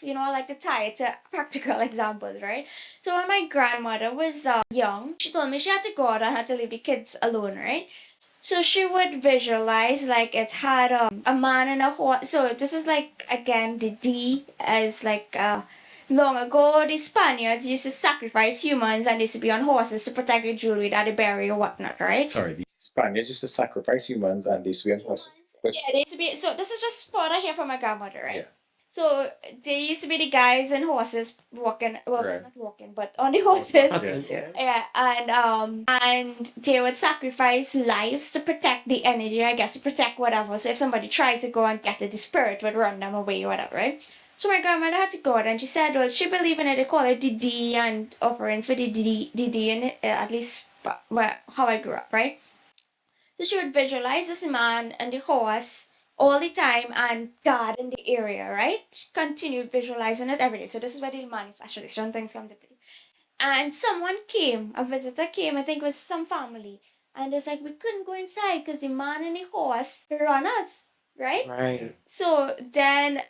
You know, I like to tie it to practical examples, right? So when my grandmother was young, she told me she had to go out and had to leave the kids alone, right? So she would visualize like it had a man and a horse. So this is like again the D as like long ago the Spaniards used to sacrifice humans and they used to be on horses to protect the jewelry that they bury or whatnot, right? Sorry, the Spaniards used to sacrifice humans and they used to be on horses. But Yeah, they used to be. So this is just what I hear from my grandmother, right? yeah, So they used to be the guys and horses walking, well, right. not walking, but on the horses. Yeah. Yeah, and they would sacrifice lives to protect the energy, I guess, to protect whatever. So if somebody tried to go and get it, the spirit would run them away or whatever, right? So my grandmother had to go out and she said, well, she believed in it. They call it the D and offering for the D in it, at least how I grew up, right? So she would visualize this man and the horse all the time and God in the area, right? She continued visualizing it every day. So this is where the manifestation things come to play. And someone came, a visitor came, I think it was some family. And it was like, we couldn't go inside because the man and the horse run us, right? Right. So then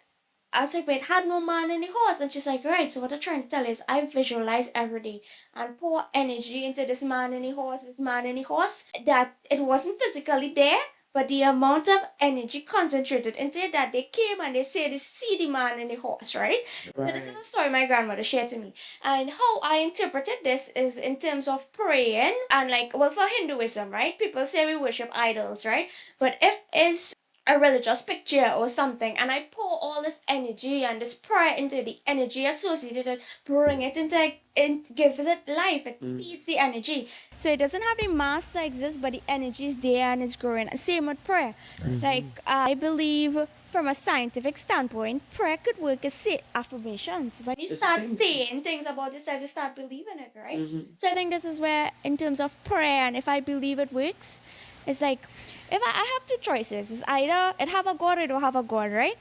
I was like, wait, had no man in the horse? And she's like, right, so what I'm trying to tell is I visualize every day and pour energy into this man and the horse, that it wasn't physically there, but the amount of energy concentrated into it that they came and they say they see the man and the horse, right? So this is a story my grandmother shared to me. And how I interpreted this is in terms of praying and like, well, for Hinduism, right? People say we worship idols, right? But if it's a religious picture or something and I pour all this energy and this prayer into the energy associated with it, bring it into it gives it life, it feeds the energy. So it doesn't have the mass to exist, but the energy is there and it's growing. And same with prayer. Like I believe from a scientific standpoint, prayer could work as affirmations. When you It's the start same. saying things about yourself, you start believing it, right? So I think this is where, in terms of prayer, and if I believe it works, it's like if I have two choices. It's either it have a God or it don't have a God, right?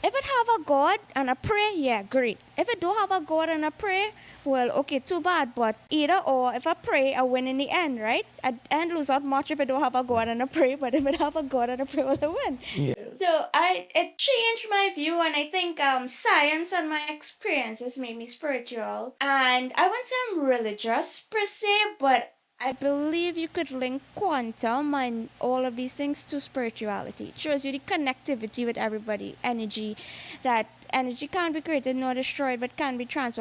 If it have a God and a prayer, yeah, great. If it don't have a God and a prayer, well, okay, too bad. But either or, if I pray, I win in the end, right? I lose out much if I don't have a God and a prayer, but if it have a God and a prayer, well, I win. Yeah. So it changed my view, and I think science and my experiences made me spiritual. And I wouldn't say I'm religious per se, but I believe you could link quantum and all of these things to spirituality. It shows you the connectivity with everybody, energy, that energy can't be created nor destroyed, but can be transformed.